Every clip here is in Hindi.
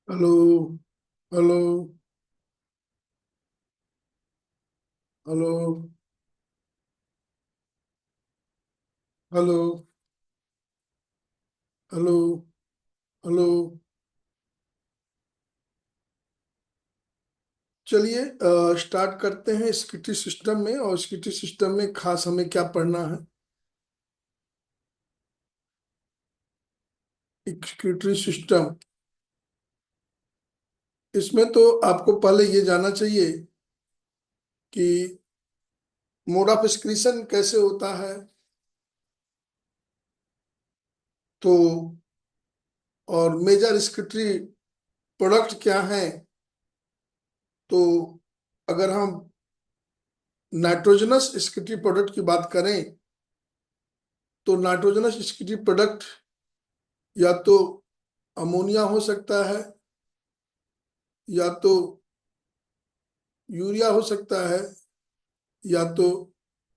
Hello. Hello. Hello. Hello. Hello. Hello. चलिए स्टार्ट करते हैं स्किटी सिस्टम में। और स्किटी सिस्टम में खास हमें क्या पढ़ना है? स्किटी सिस्टम, इसमें तो आपको पहले ये जानना चाहिए कि मोड ऑफ एक्सक्रीशन कैसे होता है। तो और मेजर स्किटरी प्रोडक्ट क्या है। तो अगर हम नाइट्रोजनस स्किटरी प्रोडक्ट की बात करें तो नाइट्रोजनस स्किटरी प्रोडक्ट या तो अमोनिया हो सकता है, या तो यूरिया हो सकता है, या तो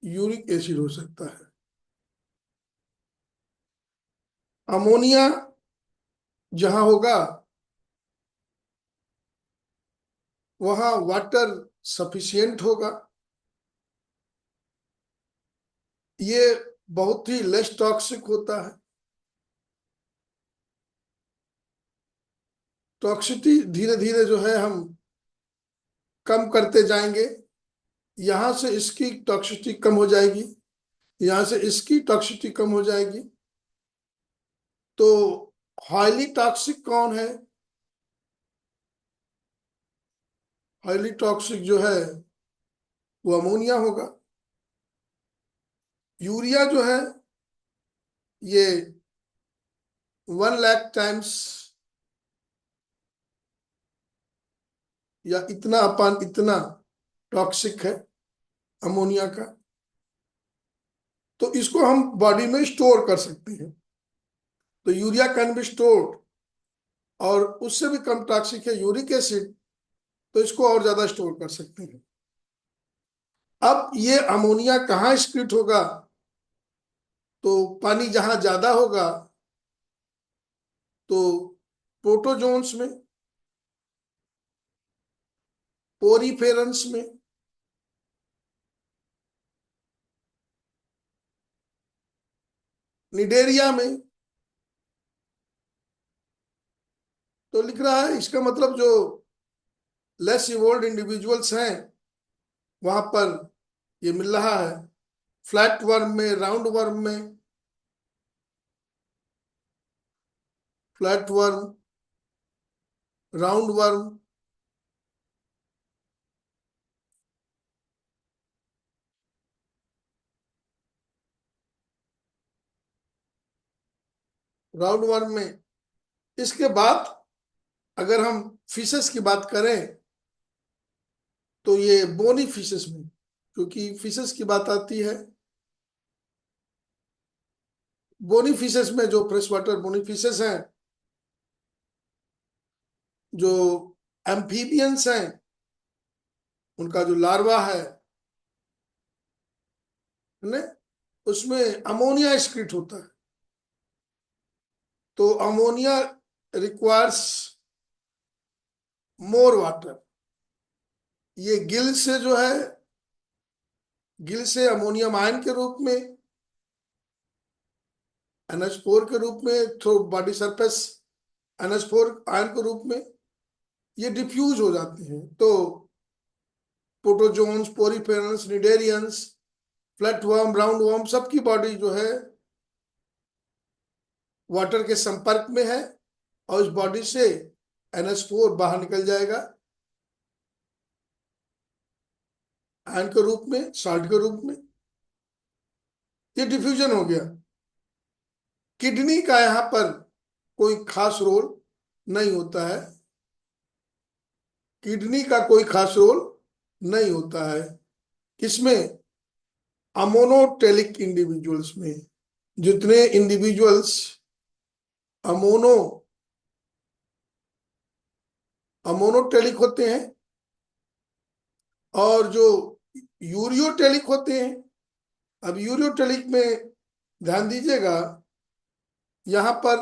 यूरिक एसिड हो सकता है। अमोनिया जहां होगा वहां वाटर सफिशिएंट होगा। ये बहुत ही लेस टॉक्सिक होता है। टॉक्सिटी धीरे धीरे जो है हम कम करते जाएंगे। यहां से इसकी टॉक्सिटी कम हो जाएगी, यहां से इसकी टॉक्सिटी कम हो जाएगी। तो हाईली टॉक्सिक कौन है? हाईली टॉक्सिक जो है वो अमोनिया होगा। यूरिया जो है ये 1 लाख टाइम्स या इतना अपान इतना टॉक्सिक है अमोनिया का। तो इसको हम बॉडी में स्टोर कर सकते हैं। तो यूरिया कैन बी स्टोर्ड। और उससे भी कम टॉक्सिक है यूरिक एसिड, तो इसको और ज्यादा स्टोर कर सकते हैं। अब ये अमोनिया कहाँ एक्सक्रीट होगा? तो पानी जहां ज्यादा होगा तो प्रोटोजोन्स में, पोरीफेरंस में, निडेरिया में। तो लिख रहा है इसका मतलब जो लेस इवोल्व इंडिविजुअल्स हैं वहां पर ये मिल रहा है। फ्लैट वर्म में, राउंड वर्म में, flat worm, round worm, round worm में। इसके बाद अगर हम फिशेस की बात करें तो ये बोनी फिशेस में, क्योंकि फिशेस की बात आती है। बोनी फिशेस में जो फ्रेश वाटर बोनी फिशेस हैं, जो एम्फीबियंस हैं, उनका जो लार्वा है ने, उसमें अमोनिया एक्सक्रीट होता है। तो अमोनिया रिक्वायर्स मोर वाटर। ये गिल से जो है, गिल से अमोनियम आयन के रूप में, NH4 के रूप में, through body surface NH4 ion के रूप में ये डिफ्यूज हो जाते हैं। तो protozoans, poriferans, cnidarians, flatworm, round worm सबकी बॉडी जो है वाटर के संपर्क में है। और इस बॉडी से NH4 बाहर निकल जाएगा आयन के रूप में, साल्ट के रूप में। ये डिफ्यूजन हो गया। किडनी का यहाँ पर कोई खास रोल नहीं होता है। किडनी का कोई खास रोल नहीं होता है। किसमें? अमोनोटेलिक इंडिविजुअल्स में। जितने इंडिविजुअल्स अमोनो अमोनोटेलिक होते हैं और जो यूरियोटेलिक होते हैं। अब यूरियोटेलिक में ध्यान दीजिएगा, यहां पर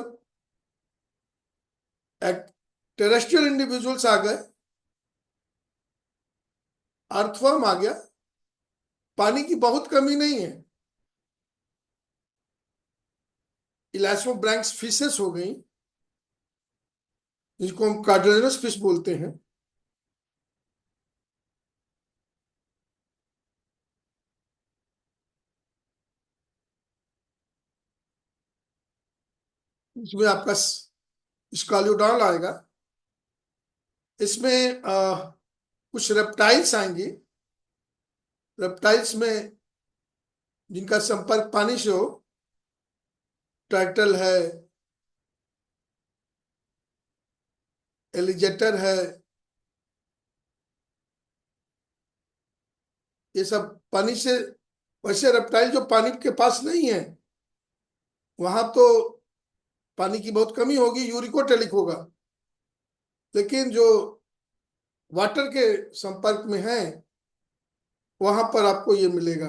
टेरेस्ट्रियल इंडिविजुअल्स आ गए, अर्थवर्म आ गया, पानी की बहुत कमी नहीं है, इलास्मोब्रैंक्स फिशेस हो गई, जिसको हम कार्टिलेजिनस फिश बोलते हैं। इसमें आपका स्काल्यूडॉन आएगा, इसमें कुछ रेप्टाइल्स आएंगी, रेप्टाइल्स में जिनका संपर्क पानी से हो, टर्टल है, एलिगेटर है, ये सब पानी से। वैसे रेप्टाइल जो पानी के पास नहीं है, वहां तो पानी की बहुत कमी होगी, यूरिकोटेलिक होगा, लेकिन जो वाटर के संपर्क में है वहां पर आपको ये मिलेगा।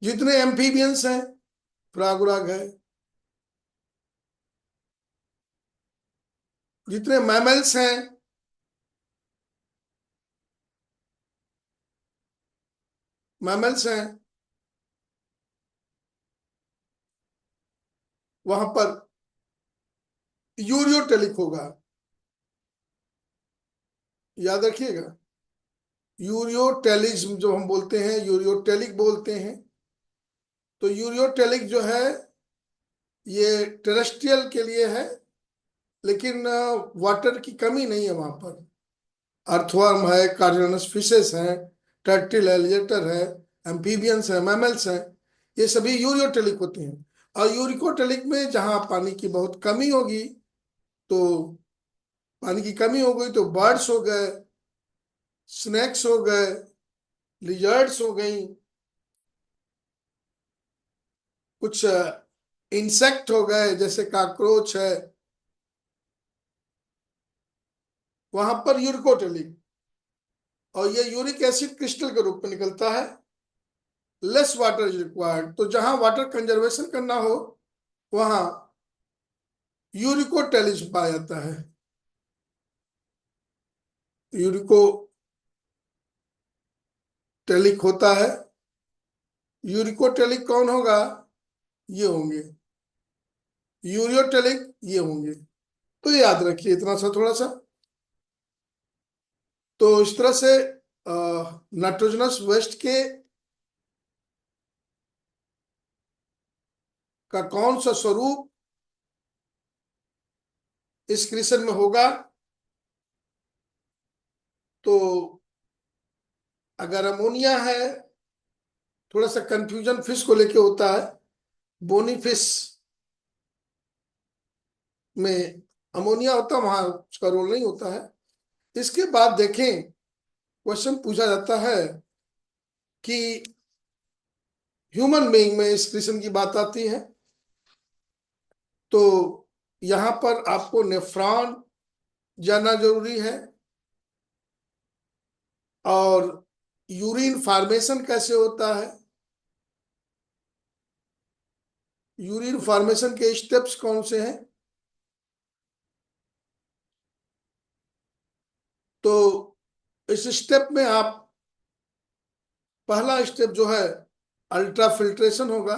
जितने एम्फीबियंस हैं, फ्रॉग है, जितने मैमल्स हैं, मैमल्स हैं, वहां पर यूरियोटेलिक होगा, याद रखिएगा। यूरियोटेलिज्म जो हम बोलते हैं, यूरियोटेलिक बोलते हैं। तो यूरियोटेलिक जो है ये टेरेस्ट्रियल के लिए है, लेकिन वाटर की कमी नहीं है वहां पर। अर्थवर्म है, कार्डियोनस फिशेस हैं, टर्टिल एलिगेटर है, एम्फीबियंस है, मैमल्स हैं, ये सभी यूरियोटेलिक होते हैं। और यूरिकोटेलिक में जहां पानी की बहुत कमी होगी, तो पानी की कमी हो गई तो बर्ड्स हो गए, स्नेक्स हो गए, लिजर्ड्स हो गई, कुछ इंसेक्ट हो गए जैसे कॉकरोच है, वहां पर यूरिकोटेलिक। और ये यूरिक एसिड क्रिस्टल के रूप में निकलता है। लेस वाटर इज रिक्वायर्ड, तो जहां वाटर कंजर्वेशन करना हो वहां यूरिकोटेलिक पाया जाता है। यूरिकोटेलिक होता है। यूरिकोटेलिक कौन होगा? ये होंगे। यूरियोटेलिक ये होंगे। तो ये याद रखिए इतना सा थोड़ा सा। तो इस तरह से नाइट्रोजनस वेस्ट के का कौन सा स्वरूप इस क्रिशन में होगा, तो अगर अमोनिया है, थोड़ा सा कंफ्यूजन फिश को लेके होता है। बोनी फिश में अमोनिया होता है, वहां उसका रोल नहीं होता है। इसके बाद देखें, क्वेश्चन पूछा जाता है कि ह्यूमन बीइंग में इस क्रिशन की बात आती है, तो यहां पर आपको नेफ्रॉन जानना जरूरी है, और यूरिन फॉर्मेशन कैसे होता है, यूरिन फॉर्मेशन के स्टेप्स कौन से हैं। तो इस स्टेप में आप, पहला स्टेप जो है अल्ट्रा फिल्ट्रेशन होगा।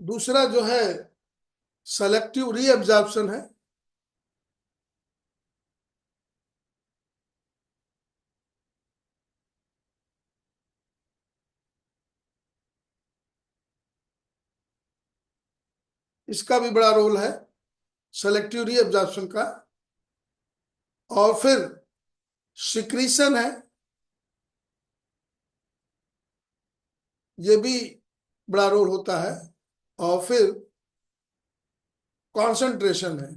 दूसरा जो है सेलेक्टिव रीअब्जॉर्प्शन है। इसका भी बड़ा रोल है, सेलेक्टिव रीअब्जॉर्प्शन का। और फिर सिक्रीशन है, ये भी बड़ा रोल होता है। और फिर कॉन्सेंट्रेशन है।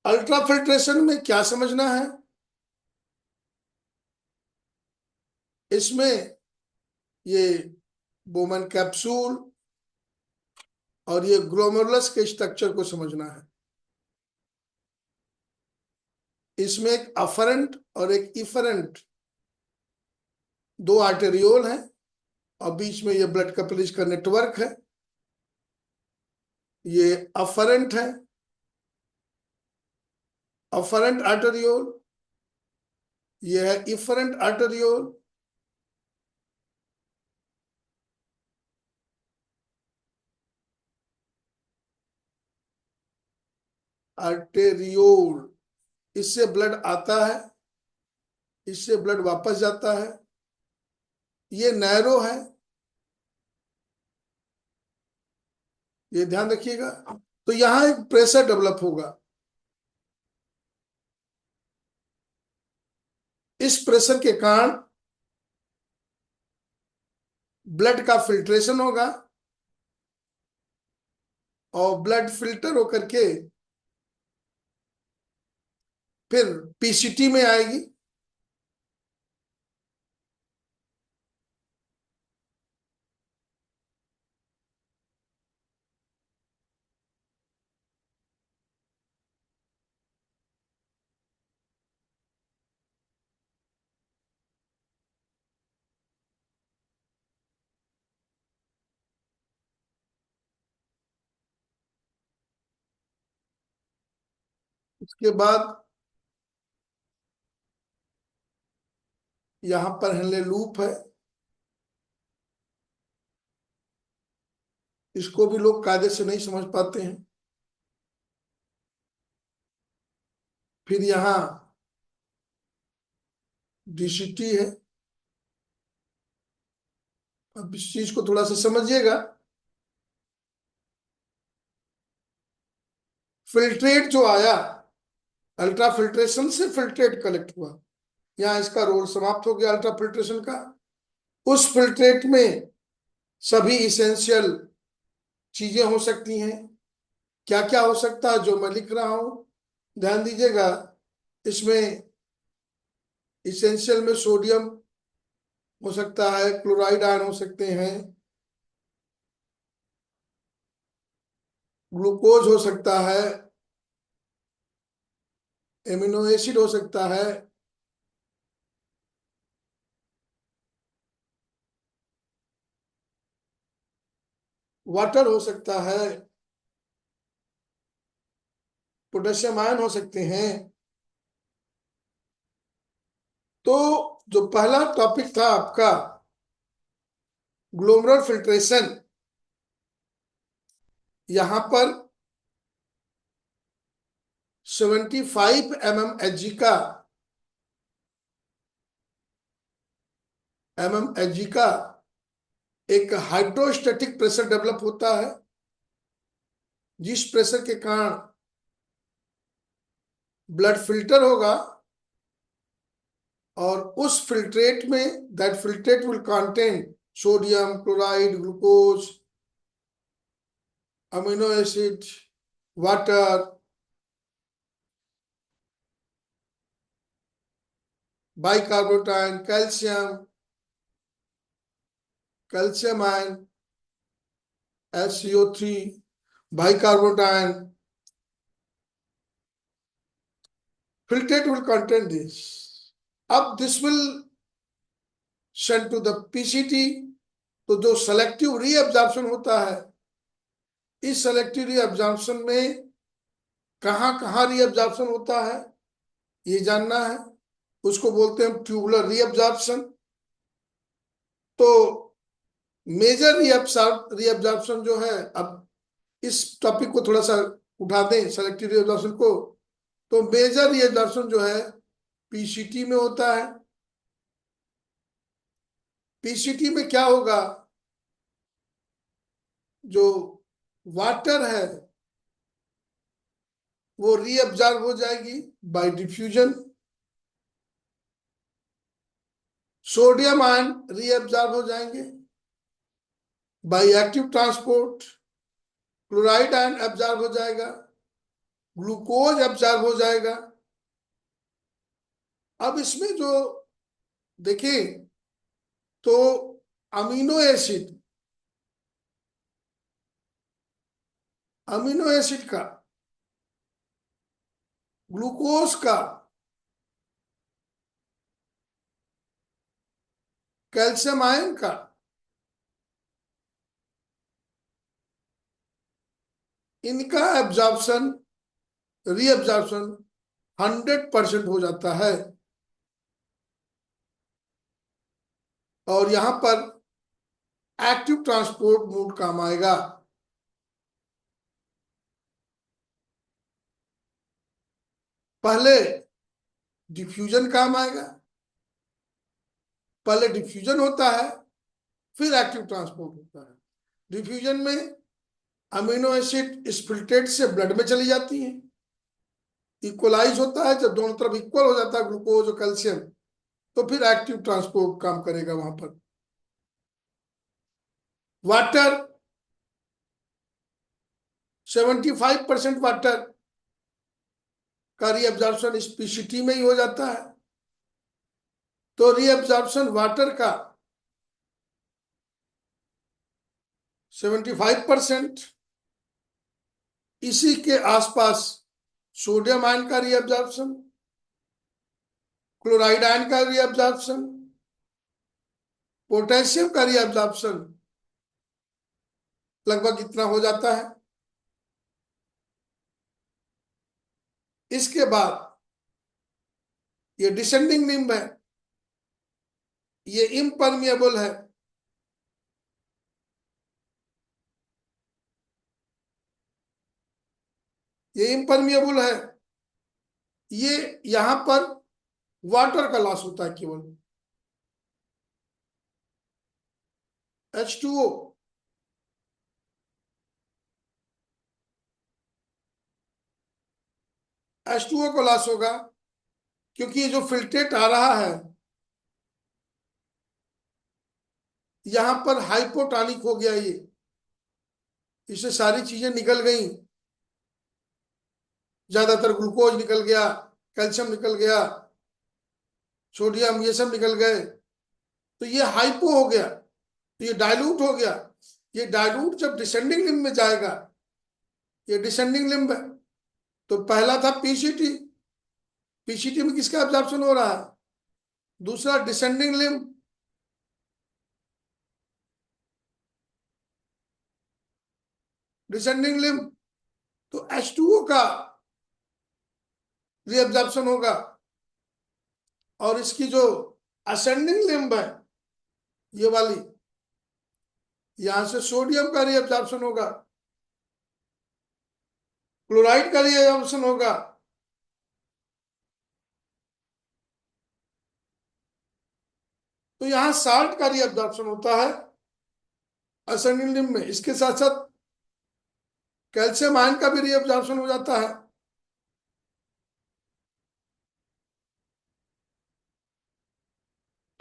अल्ट्रा फिल्ट्रेशन में क्या समझना है, इसमें ये बोमन कैप्सूल और ये ग्लोमेरुलस के स्ट्रक्चर को समझना है। इसमें एक अफरेंट और एक इफरेंट दो आर्टेरियोल हैं, और बीच में ये ब्लड कैपिलरीज का नेटवर्क है। ये अफरेंट है, अफरेंट आर्टेरियोल। ये है इफरेंट आर्टेरियोल। आर्टेरियोल, इससे ब्लड आता है, इससे ब्लड वापस जाता है। ये नैरो है, ये ध्यान रखिएगा। तो यहां एक प्रेशर डेवलप होगा, इस प्रेशर के कारण ब्लड का फिल्ट्रेशन होगा, और ब्लड फिल्टर होकर के फिर पीसीटी में आएगी। उसके बाद यहां पर हेनले लूप है, इसको भी लोग कायदे से नहीं समझ पाते हैं। फिर यहाँ डीसीटी है। अब इस चीज को थोड़ा सा समझिएगा। फिल्ट्रेट जो आया, अल्ट्रा फिल्ट्रेशन से फिल्ट्रेट कलेक्ट हुआ, यहाँ इसका रोल समाप्त हो गया अल्ट्रा फिल्ट्रेशन का। उस फिल्ट्रेट में सभी इसेंशियल चीजें हो सकती हैं। क्या क्या हो सकता है जो मैं लिख रहा हूं, ध्यान दीजिएगा। इसमें इसेंशियल में सोडियम हो सकता है, क्लोराइड आयन हो सकते हैं, ग्लूकोज हो सकता है, एमिनो एसिड हो सकता है, वाटर हो सकता है, पोटेशियम आयन हो सकते हैं। तो जो पहला टॉपिक था आपका ग्लोमेरुलर फिल्ट्रेशन, यहां पर 75 mmHg का एक हाइड्रोस्टैटिक प्रेशर डेवलप होता है, जिस प्रेशर के कारण ब्लड फिल्टर होगा, और उस फिल्ट्रेट में that filtrate will contain sodium, chloride, glucose, amino acid, water, bicarbonate ion, calcium, calcium ion, SCO3, bicarbonate ion. Filtrate will contain this. अब this will send to the PCT। तो जो सेलेक्टिव रीअब्जॉर्प्शन होता है, इस सेलेक्टिव रीअब्जॉर्प्शन में कहाँ कहाँ रीअब्जॉर्प्शन होता है ये जानना है। उसको बोलते हैं ट्यूबुलर रीअब्जॉर्प्शन। तो मेजर रीअब्जॉर्प्शन जो है, अब इस टॉपिक को थोड़ा सा उठा दें, सेलेक्टिव रीअब्जॉर्प्शन को। तो मेजर रीअब्जॉर्प्शन जो है पीसीटी में होता है। पीसीटी में क्या होगा, जो वाटर है वो रीअब्जॉर्ब हो जाएगी bye diffusion, sodium ion reabsorb हो जाएंगे by active transport, chloride ion absorb हो जाएगा, ग्लूकोज एब्जॉर्ब हो जाएगा। अब इसमें जो देखें तो अमीनो एसिड, अमीनो एसिड का, ग्लूकोज का कैल्शियम आयन का इनका एब्जॉर्प्शन रीअब्जॉर्प्शन 100% हो जाता है, और यहां पर एक्टिव ट्रांसपोर्ट मोड काम आएगा। पहले डिफ्यूजन काम आएगा, पहले डिफ्यूजन होता है फिर एक्टिव ट्रांसपोर्ट होता है। डिफ्यूजन में अमीनो एसिड स्प्लिटेड से ब्लड में चली जाती है, इक्वलाइज होता है, जब दोनों तरफ इक्वल हो जाता है ग्लूकोज और कैल्शियम, तो फिर एक्टिव ट्रांसपोर्ट काम करेगा वहां पर। वाटर 75% वाटर का रीअब्जॉर्प्शन इस पीसीटी में ही हो जाता है, तो रीअब्जॉर्प्शन वाटर का 75%, इसी के आसपास सोडियम आयन का रीअब्जॉर्प्शन, क्लोराइड आयन का रीअब्जॉर्प्शन, पोटेशियम का रीअब्जॉर्प्शन लगभग इतना हो जाता है। इसके बाद ये डिसेंडिंग लिम्ब है, ये इम्परमिएबल है, ये इम्परमिएबल है, ये यहां पर वाटर का लॉस होता है केवल, H2O। H2O को लॉस होगा क्योंकि ये जो फिल्ट्रेट आ रहा है यहां पर हाइपोटॉनिक हो गया, ये इससे सारी चीजें निकल गई, ज्यादातर ग्लूकोज निकल गया, कैल्शियम निकल गया, सोडियम, ये सब निकल गए, तो ये हाइपो हो गया, तो ये डाइल्यूट हो गया। ये डाइल्यूट जब डिसेंडिंग लिम्ब में जाएगा, ये डिसेंडिंग लिम्ब है, तो पहला था पीसीटी, पीसीटी में किसका एब्जॉर्प्शन हो रहा है, दूसरा डिसेंडिंग लिम्ब, डिसेंडिंग लिम्ब, तो H2O का रीअब्जॉर्प्शन होगा, और इसकी जो असेंडिंग लिम्ब है ये वाली, यहां से सोडियम का रीअब्जॉर्प्शन होगा, क्लोराइड का रीअब्जॉर्प्शन होगा, तो यहां साल्ट का रीअब्जॉर्प्शन होता है असेंडिंग लिम्ब में। इसके साथ साथ कैल्शियम आयन का भी रीअब्जॉर्प्शन हो जाता है।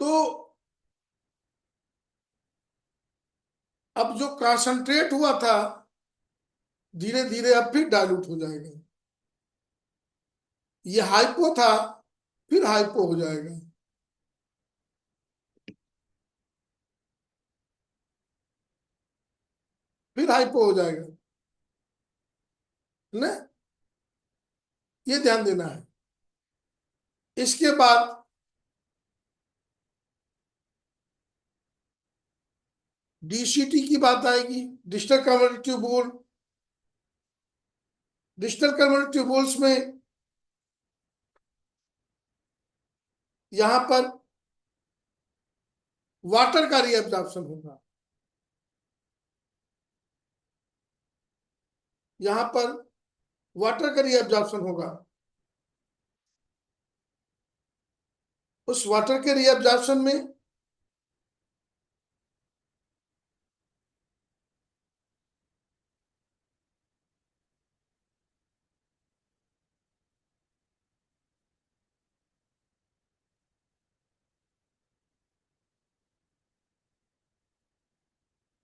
तो अब जो कंसंट्रेट हुआ था धीरे धीरे अब फिर डाइल्यूट हो जाएगा, ये हाइपो था फिर हाइपो हो जाएगा, फिर हाइपो हो जाएगा ना, ये ध्यान देना है। इसके बाद डीसीटी की बात आएगी, digital converter tubule. Digital converter tubules में यहां पर वाटर का रीअब्जॉर्प्शन होगा, यहां पर वाटर का रीअब्जॉर्प्शन होगा, उस वाटर के रीअब्जॉर्प्शन में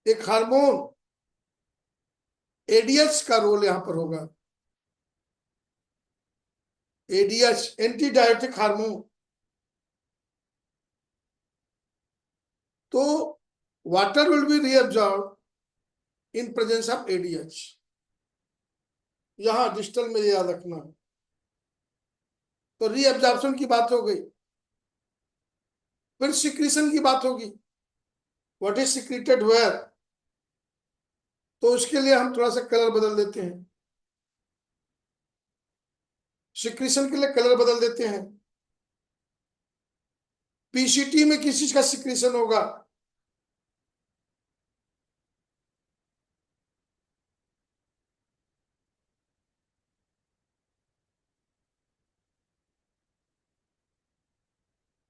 एक हार्मोन एडीएच का रोल यहां पर होगा, एडीएच एंटी डायबिटिक हार्मोन। तो water will be reabsorb in presence of ADH, यहां डिजिटल में याद रखना है। तो रीअब्जॉर्प्शन की बात हो गई, फिर सिक्रीशन की बात होगी। व्हाट इज सिक्रेटेड वेयर, तो उसके लिए हम थोड़ा सा कलर बदल देते हैं, सिक्रीशन के लिए कलर बदल देते हैं। पीसीटी में किस चीज का सिक्रीशन होगा?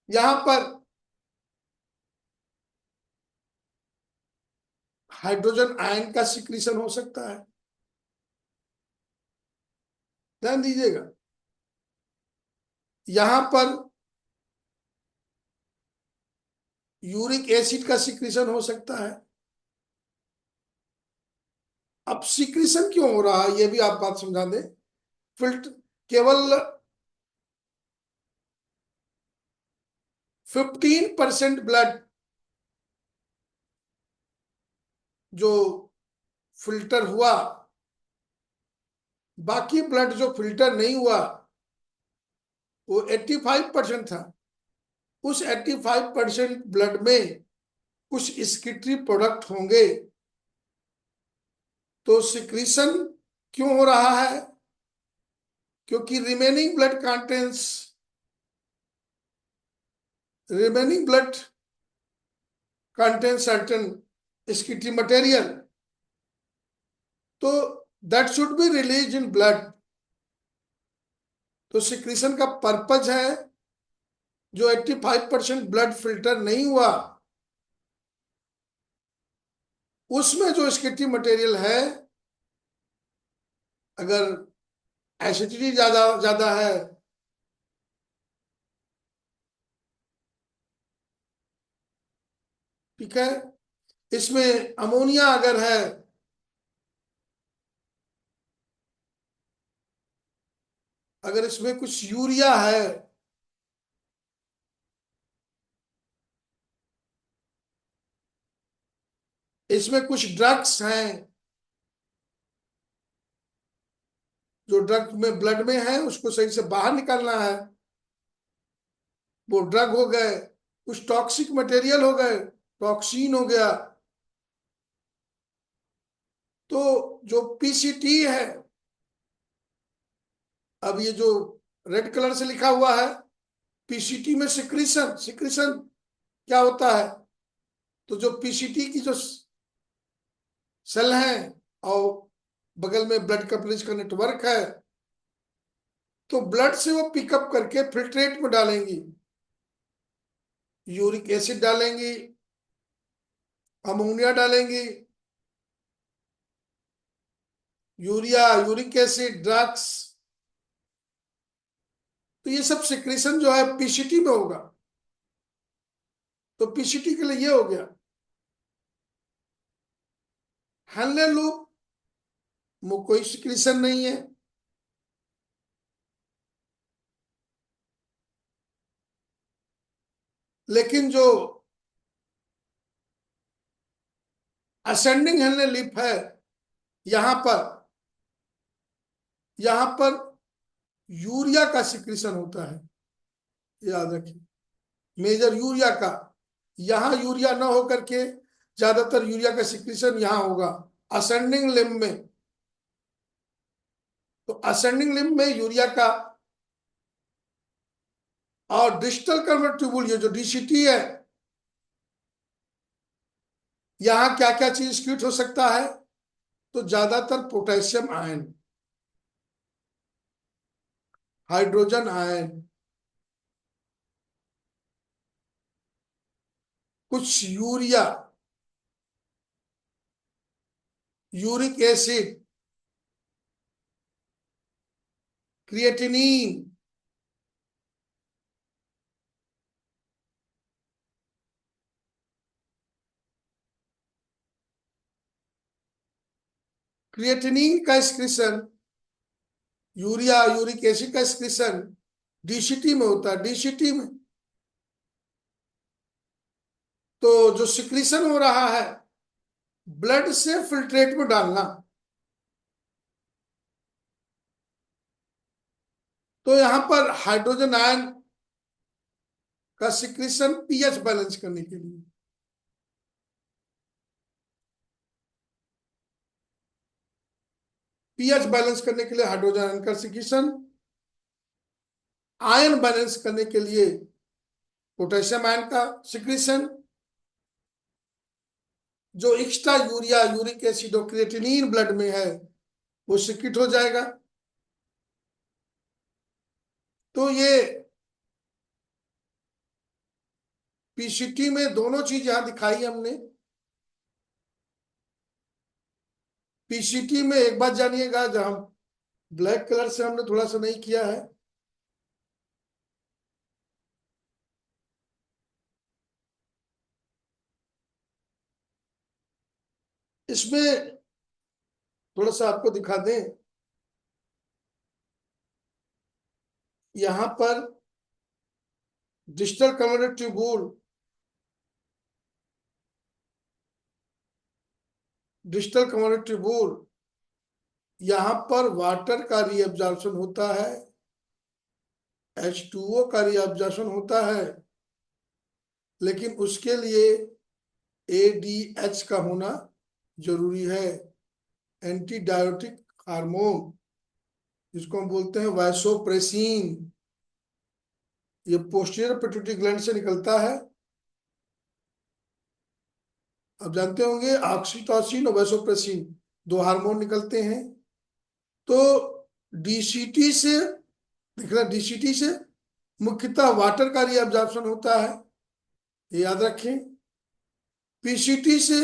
यहां पर हाइड्रोजन आयन का सिक्रीशन हो सकता है, ध्यान दीजिएगा। यहां पर यूरिक एसिड का सिक्रीशन हो सकता है। अब सिक्रीशन क्यों हो रहा है ये भी आप बात समझा दें। फिल्टर केवल 15% ब्लड जो फिल्टर हुआ, बाकी ब्लड जो फिल्टर नहीं हुआ वो 85% था। उस 85% ब्लड में कुछ एक्सक्रीटरी प्रोडक्ट होंगे। तो सिक्रीशन क्यों हो रहा है? क्योंकि remaining blood contains certain excretory material, तो that should be released in blood। तो सिक्रीशन का पर्पज है जो 85% ब्लड फिल्टर नहीं हुआ उसमें जो स्केटी मटेरियल है, अगर एसिडिटी ज्यादा ज्यादा है, ठीक है, इसमें अमोनिया अगर है, अगर इसमें कुछ यूरिया है, इसमें कुछ ड्रग्स हैं, जो ड्रग में ब्लड में है उसको सही से बाहर निकालना है, वो ड्रग हो गए, कुछ टॉक्सिक मटेरियल हो गए, टॉक्सिन हो गया। तो जो पीसीटी है, अब ये जो रेड कलर से लिखा हुआ है पीसीटी में सिक्रीशन, सिक्रीशन क्या होता है? तो जो पीसीटी की जो सेल है और बगल में ब्लड कैपिलरीज का नेटवर्क है, तो ब्लड से वो पिकअप करके फिल्ट्रेट में डालेंगी, यूरिक एसिड डालेंगी, अमोनिया डालेंगी, यूरिया, यूरिक एसिड, ड्रग्स। तो ये सब सिक्रीशन जो है पीसीटी में होगा। तो पीसीटी के लिए ये हो गया। हेनले लूप में कोई सिक्रीशन नहीं है, लेकिन जो असेंडिंग हेनले लूप है, यहां पर यहां पर यूरिया का सिक्रीशन होता है, याद रखिए, मेजर यूरिया का। यहां यूरिया ना होकर के ज्यादातर यूरिया का सिक्रीशन यहां होगा असेंडिंग लिम्ब में। तो असेंडिंग लिम्ब में यूरिया का, और डिस्टल कन्वर्ट ट्यूबुल ये जो डीसीटी है, यहां क्या क्या चीज एक्सक्रीट हो सकता है? तो ज्यादातर पोटेशियम आयन, हाइड्रोजन आयन, कुछ urea, uric acid, creatinine, creatinine का एक्सक्रीशन, यूरिया, यूरिक एसिड का एक्सक्रीशन डीसीटी में होता है, डीसीटी में। तो जो सिक्रीशन हो रहा है ब्लड से फिल्ट्रेट में डालना, तो यहां पर हाइड्रोजन आयन का सिक्रीशन पीएच बैलेंस करने के लिए। पीएच बैलेंस करने के लिए हाइड्रोजन आयन का सिक्रीशन, आयन बैलेंस करने के लिए पोटेशियम आयन का सिक्रीशन, जो एक्स्ट्रा यूरिया, यूरिक एसिड और क्रिएटिनिन ब्लड में है वो सिक्रिट हो जाएगा। तो ये पीसीटी में दोनों चीज यहां दिखाई हमने। पीसीटी में एक बात जानिएगा, जहां ब्लैक कलर से हमने थोड़ा सा नहीं किया है, इसमें थोड़ा सा आपको दिखा दें, यहां पर डिजिटल कन्वर्टर ट्यूबूल, डिजिटल कन्वर्टर ट्यूबूल, यहां पर वाटर का रीअब्जॉर्प्शन होता है, H2O का रीअब्जॉर्प्शन होता है, लेकिन उसके लिए ADH का होना जरूरी है, एंटी डायोटिक हार्मोन, जिसको हम बोलते हैं वैसोप्रेसिन। ये पोस्टीरियर पिट्यूटरी ग्लैंड से निकलता है। आप जानते होंगे ऑक्सीटोसिन और वैसोप्रेसिन दो हार्मोन निकलते हैं। तो डीसीटी से, देखना, डीसीटी से मुख्यतः वाटर का रीअब्जॉर्प्शन होता है, ये याद रखें। पीसीटी से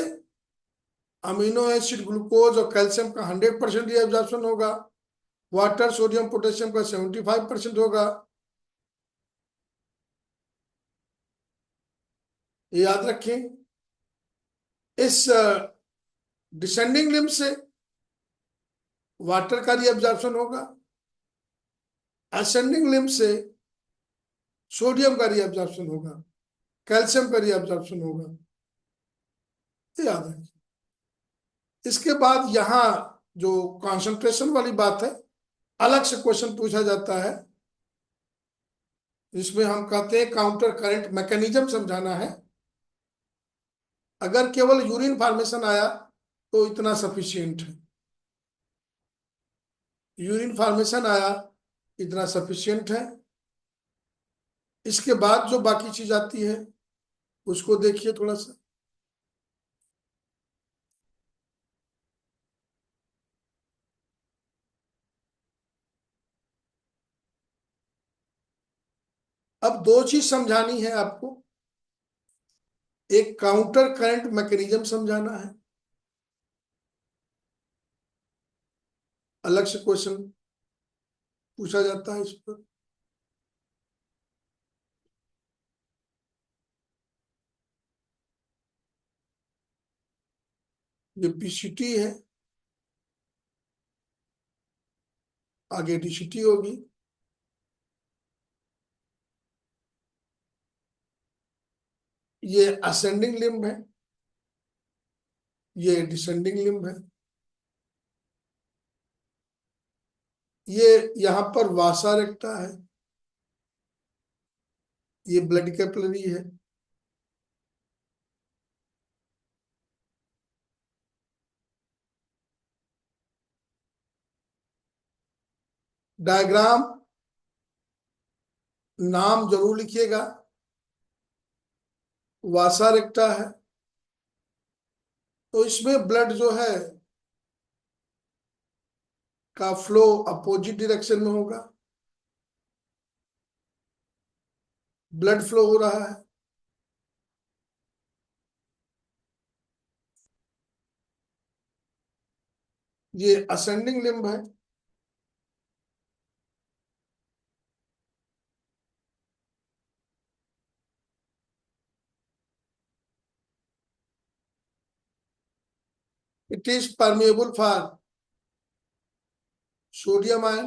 अमीनो एसिड, ग्लूकोज और कैल्शियम का 100% रीअब्जॉर्प्शन होगा, वाटर, सोडियम, पोटेशियम का 75% होगा, ये याद रखें। इस डिसेंडिंग लिम्ब से वाटर का रीअब्जॉर्प्शन होगा, असेंडिंग लिम्ब से सोडियम का रीअब्जॉर्प्शन होगा, कैल्शियम का रीअब्जॉर्प्शन होगा, ये याद रखें। इसके बाद यहाँ जो कॉन्सेंट्रेशन वाली बात है, अलग से क्वेश्चन पूछा जाता है, जिसमें हम कहते हैं काउंटर करंट मैकेनिज्म समझाना है। अगर केवल यूरिन फॉर्मेशन आया तो इतना सफिशियंट है, यूरिन फॉर्मेशन आया इतना सफिशियंट है। इसके बाद जो बाकी चीज आती है उसको देखिए थोड़ा सा। अब दो चीज समझानी है आपको, एक काउंटर करंट मैकेनिज्म समझाना है, अलग से क्वेश्चन पूछा जाता है इस पर। ये पीसीटी है, आगे डीसीटी होगी। ये असेंडिंग लिम्ब है, ये डिसेंडिंग लिम्ब है। ये यहां पर वासा रेक्टा है, ये ब्लड कैपिलरी है। डायग्राम नाम जरूर लिखिएगा, वासा रेक्टा है। तो इसमें ब्लड जो है का फ्लो अपोजिट डायरेक्शन में होगा, ब्लड फ्लो हो रहा है। ये असेंडिंग लिम्ब है, it is permeable for sodium ion,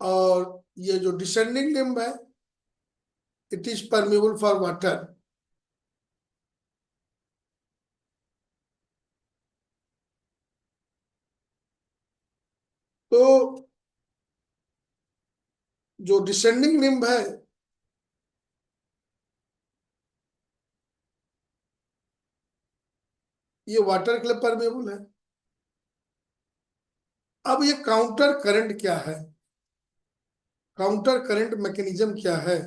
और ये जो डिसेंडिंग लिम्ब है it is permeable for water. तो जो डिसेंडिंग लिम्ब है ये वाटर के लिए परमेबल है। अब ये काउंटर करंट क्या है, काउंटर करंट मैकेनिज्म क्या है?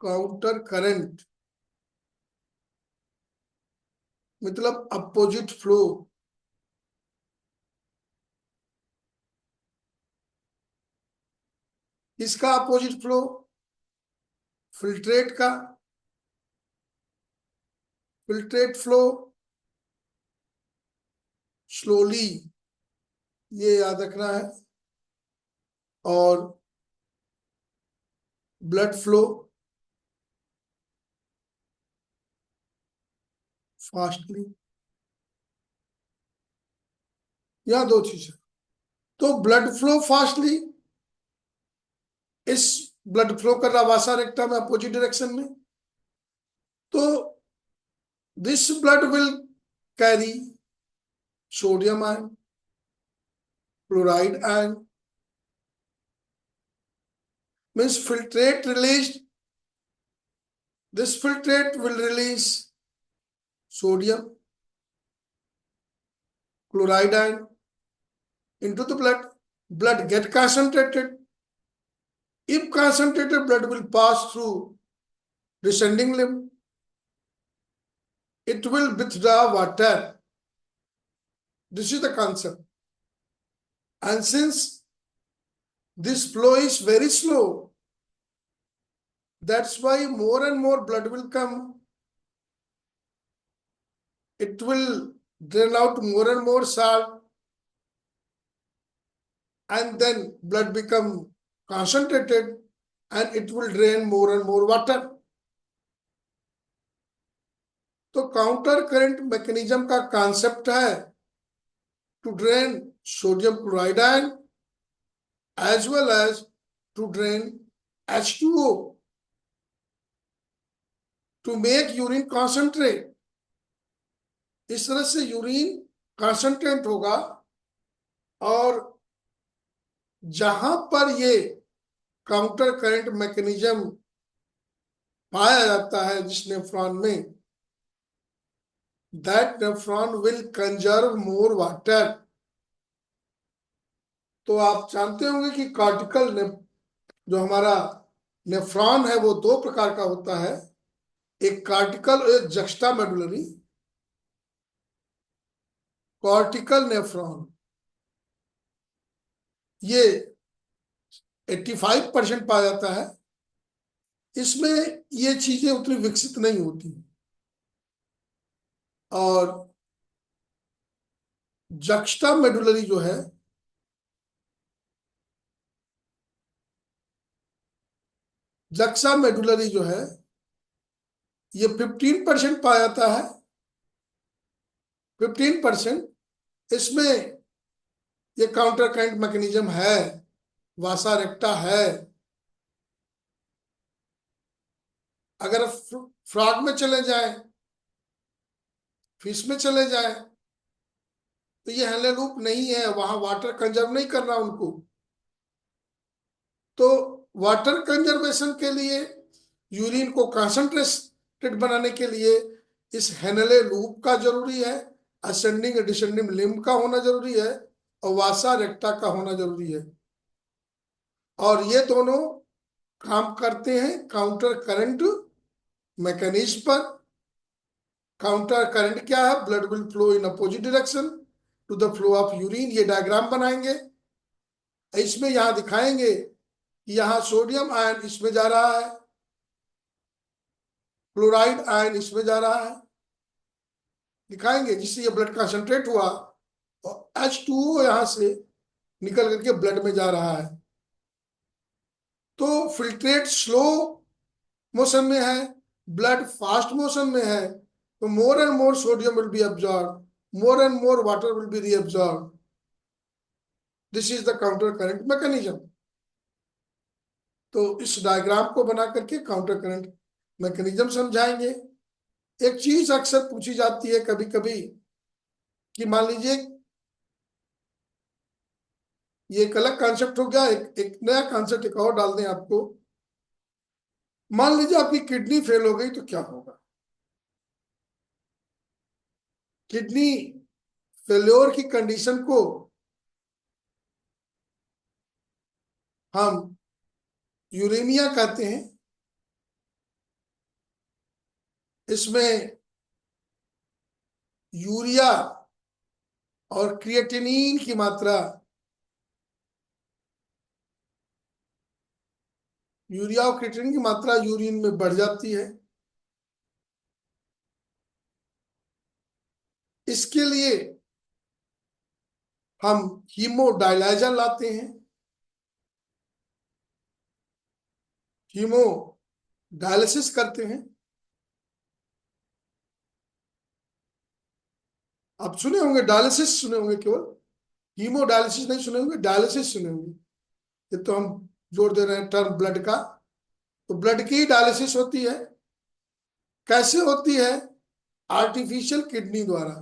काउंटर करंट मतलब अपोजिट फ्लो। इसका अपोजिट फ्लो फिल्ट्रेट का, फिल्ट्रेट फ्लो स्लोली, ये याद रखना है। और ब्लड फ्लो फास्टली, यह दो चीजें। तो ब्लड फ्लो फास्टली, इस ब्लड फ्लो कर रहा वासा रेक्टा में अपोजिट डायरेक्शन में, तो this blood will carry sodium ion, chloride ion, means filtrate released, this filtrate will release sodium, chloride ion into the blood. Blood get concentrated. If concentrated blood will pass through descending limb, it will withdraw water. This is the concept. And since this flow is very slow, that's why more and more blood will come. It will drain out more and more salt, and then blood become concentrated and it will drain more and more water. तो काउंटर करंट मैकेनिज्म का कॉन्सेप्ट है to drain sodium chloride ion as well as to drain H2O, to make urine concentrate. इस तरह से यूरिन कॉन्सेंट्रेट होगा, और जहां पर ये काउंटर करंट मैकेनिज्म पाया जाता है जिस नेफ्रॉन में, that nephron will conserve more water. तो आप जानते होंगे कि कार्टिकल जो हमारा नेफ्रॉन है वो दो प्रकार का होता है, एक कार्टिकल और एक जक्स्टा मेडुलरी। कॉर्टिकल नेफ्रॉन ये 85% पाया जाता है, इसमें ये चीजें उतनी विकसित नहीं होती। और जक्स्टा मेडुलरी जो है, जक्सा मेडुलरी जो है ये 15% पाया जाता है। 15% इसमें ये काउंटर करंट मैकेनिज्म है, वासा रेक्टा है। अगर फ्रॉग में चले जाएं, फिश में चले जाएं, तो ये हेले लूप नहीं है, वहां वाटर कंजर्व नहीं करना उनको। तो वाटर कंजर्वेशन के लिए, यूरिन को कंसंट्रेटेड बनाने के लिए इस हेनले लूप का जरूरी है, असेंडिंग डिसेंडिंग लिम्ब का होना जरूरी है, और वासा रेक्टा का होना जरूरी है। और ये दोनों काम करते हैं काउंटर करंट मैकेनिज्म पर। काउंटर करंट क्या है? Blood will flow in opposite direction to the flow of urine. ये डायग्राम बनाएंगे, इसमें यहां दिखाएंगे कि यहां सोडियम आयन इसमें जा रहा है, क्लोराइड आयन इसमें जा रहा है, दिखाएंगे, जिससे ये ब्लड कंसंट्रेट हुआ और H2O यहां से निकल करके ब्लड में जा रहा है। तो फिल्ट्रेट स्लो मोशन में है, ब्लड फास्ट मोशन में है, तो more and more sodium will be absorb, more and more water will be reabsorb. This is the counter current mechanism. तो इस डायग्राम को बना करके काउंटर करंट मैकेनिज्म समझाएंगे। एक चीज अक्सर पूछी जाती है कभी कभी कि मान लीजिए ये एक अलग कॉन्सेप्ट हो गया, एक नया कॉन्सेप्ट एक और डाल दें आपको। मान लीजिए आपकी किडनी फेल हो गई तो क्या होगा? किडनी फेल्योर की कंडीशन को हम यूरेमिया कहते हैं। इसमें यूरिया और क्रिएटिनिन की मात्रा, यूरिया और क्रिएटिनिन की मात्रा यूरिन में बढ़ जाती है। इसके लिए हम हीमोडायलाइजर लाते हैं। हीमो डायलिसिस करते हैं। आप सुने होंगे डायलिसिस, सुने होंगे केवल, हीमोडायलिसिस नहीं सुने होंगे, डायलिसिस सुने होंगे। ये तो हम जोड़ दे रहे हैं टर्म ब्लड का। तो ब्लड की डायलिसिस होती है। कैसे होती है? आर्टिफिशियल किडनी द्वारा।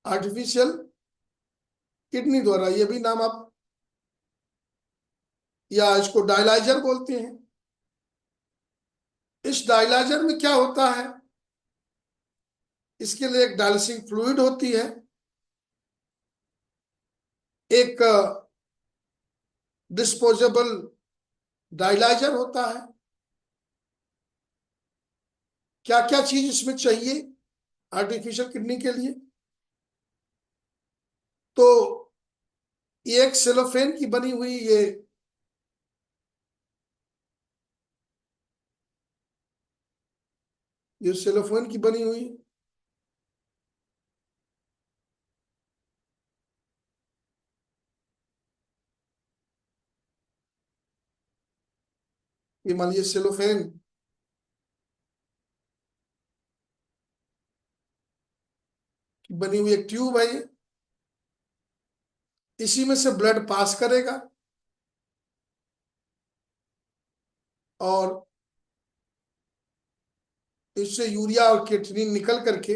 आर्टिफिशियल किडनी द्वारा, ये भी नाम आप, या इसको डायलाइजर बोलते हैं। इस डायलाइजर में क्या होता है? इसके लिए एक डायलिसिंग फ्लूइड होती है, एक डिस्पोजेबल डायलाइजर होता है। क्या क्या चीज इसमें चाहिए आर्टिफिशियल किडनी के लिए? तो ये एक सेलोफेन की बनी हुई, ये सेलोफेन की बनी हुई, ये मान लीजिए सेलोफेन की बनी हुई एक ट्यूब है ये। इसी में से ब्लड पास करेगा और इससे यूरिया और क्रिएटिनिन निकल करके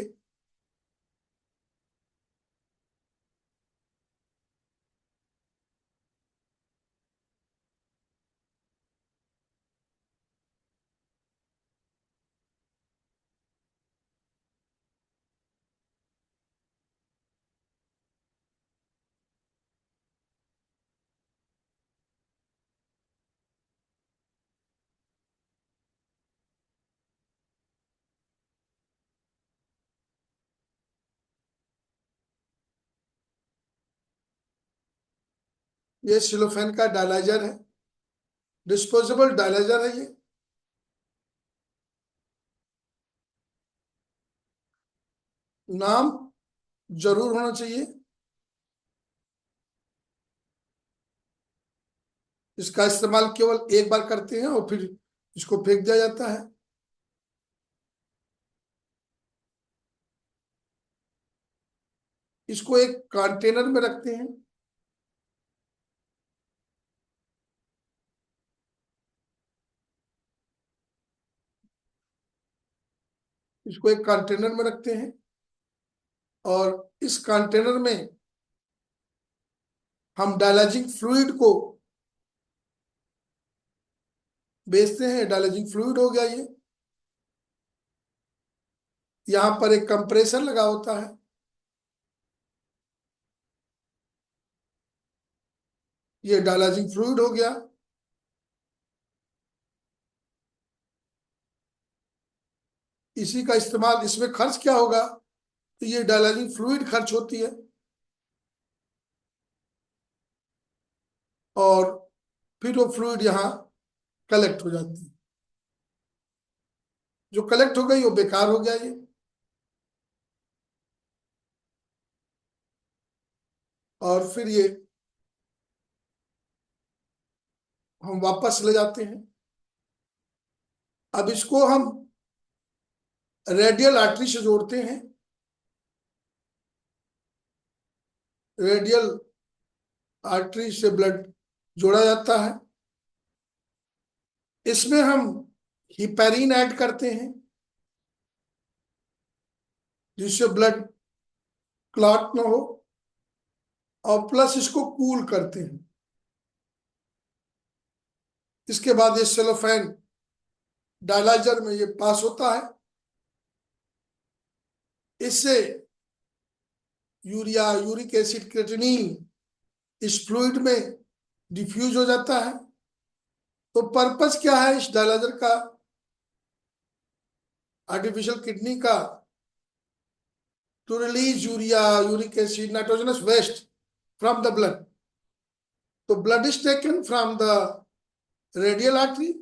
ये सिलोफेन का डायलाइजर है, डिस्पोजेबल डायलाइजर है ये। नाम जरूर होना चाहिए। इसका इस्तेमाल केवल एक बार करते हैं और फिर इसको फेंक दिया जाता है। इसको एक कंटेनर में रखते हैं। इसको एक कंटेनर में रखते हैं और इस कंटेनर में हम डायलाइजिंग फ्लूइड को बेचते हैं। डायलाइजिंग फ्लूइड हो गया ये। यहां पर एक कंप्रेसर लगा होता है। ये डायलाइजिंग फ्लूइड हो गया। इसी का इस्तेमाल, इसमें खर्च क्या होगा? तो ये डायलाइजिंग फ्लूइड खर्च होती है और फिर वो फ्लूइड यहाँ कलेक्ट हो जाती है। जो कलेक्ट हो गई वो बेकार हो गया ये। और फिर ये हम वापस ले जाते हैं। अब इसको हम रेडियल आर्टरी से जोड़ते हैं। रेडियल आर्टरी से ब्लड जोड़ा जाता है। इसमें हम हिपैरिन ऐड करते हैं जिससे ब्लड क्लॉट ना हो, और प्लस इसको कूल करते हैं। इसके बाद ये सेलोफेन डायलाइजर में ये पास होता है, इससे यूरिया, यूरिक एसिड, क्रेटिनिन इस फ्लूइड में डिफ्यूज हो जाता है। तो पर्पस क्या है इस डायलाइजर का, आर्टिफिशियल किडनी का? To release urea, uric acid, nitrogenous waste from the blood. तो blood is taken from the radial artery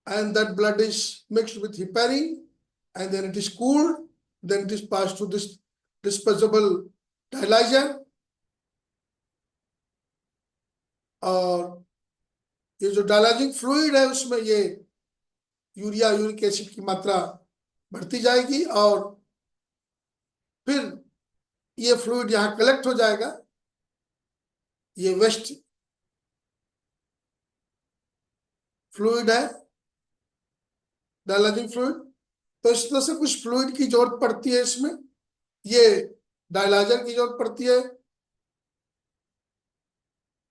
and that blood is mixed with heparin and then it is cooled, then it is passed to this disposable dialyzer, और ये जो डायलाइजिंग फ्लूइड है उसमें ये यूरिया, यूरिक एसिड की मात्रा बढ़ती जाएगी और फिर ये फ्लूइड यहाँ कलेक्ट हो जाएगा, ये वेस्ट फ्लूइड है, डायलाइजिंग फ्लूइड। तो इस तरह से कुछ फ्लूइड की जरूरत पड़ती है इसमें, ये डायलाइजर की जरूरत पड़ती है,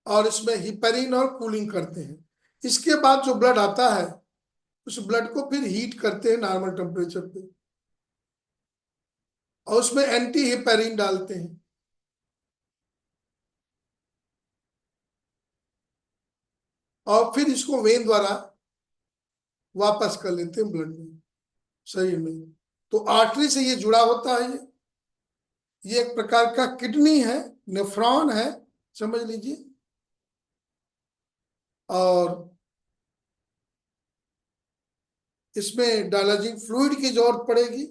और इसमें हिपेरिन और कूलिंग करते हैं। इसके बाद जो ब्लड आता है उस ब्लड को फिर हीट करते हैं नॉर्मल टेम्परेचर पे, और उसमें एंटी हिपेरिन डालते हैं, और फिर इसको वेन द्वारा वापस कर लेते हैं ब्लड में, शरीर में। तो आर्टरी से ये जुड़ा होता है, ये एक प्रकार का किडनी है, नेफ्रॉन है, समझ लीजिए। और इसमें डायलाइजिंग फ्लूइड की जरूरत पड़ेगी,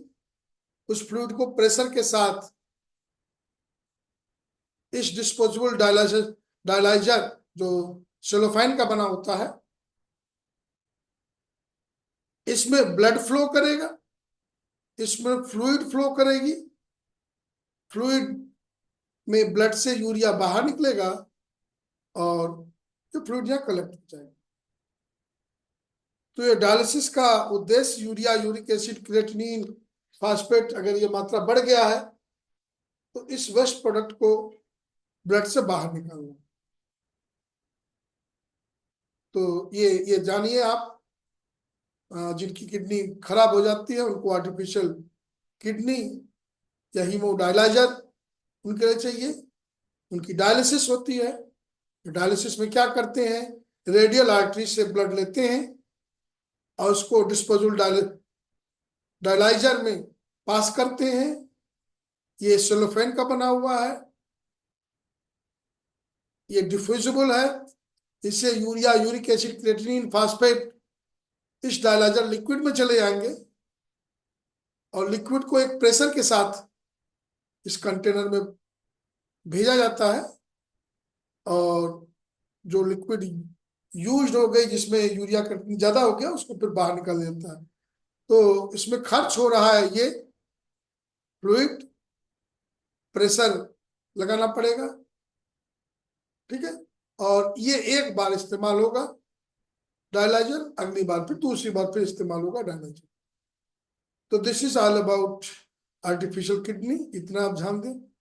उस फ्लूइड को प्रेशर के साथ इस डिस्पोजेबल डायलाइजर जो सेलोफाइन का बना होता है, इसमें ब्लड फ्लो करेगा, इसमें फ्लूइड फ्लो करेगी, फ्लूइड में ब्लड से यूरिया बाहर निकलेगा और ये फ्लूइड यहाँ कलेक्ट हो जाएगा। तो ये डायलिसिस का उद्देश्य urea, uric acid, creatinine, phosphate अगर ये मात्रा बढ़ गया है तो इस वेस्ट प्रोडक्ट को ब्लड से बाहर निकालना। तो ये जानिए आप, जिनकी किडनी खराब हो जाती है उनको आर्टिफिशियल किडनी या हीमोडायलाइजर उनके लिए चाहिए। उनकी डायलिसिस होती है, डायलिसिस में क्या करते हैं, रेडियल आर्टरी से ब्लड लेते हैं और उसको डिस्पोजेबल डायलाइजर में पास करते हैं। ये सेलोफेन का बना हुआ है, ये डिफ्यूजिबल है, इससे urea, uric acid, creatinine, phosphate इस डायलाइजर लिक्विड में चले जाएंगे और लिक्विड को एक प्रेशर के साथ इस कंटेनर में भेजा जाता है, और जो लिक्विड यूज हो गई जिसमें यूरिया कंटेंट ज्यादा हो गया उसको फिर बाहर निकाल देता है। तो इसमें खर्च हो रहा है ये फ्लूइड, प्रेशर लगाना पड़ेगा, ठीक है। और ये एक बार इस्तेमाल होगा डायलाइजर, अगली बार फिर दूसरी बार फिर इस्तेमाल होगा डायलाइजर। तो this is all about artificial kidney, इतना आप ध्यान दें।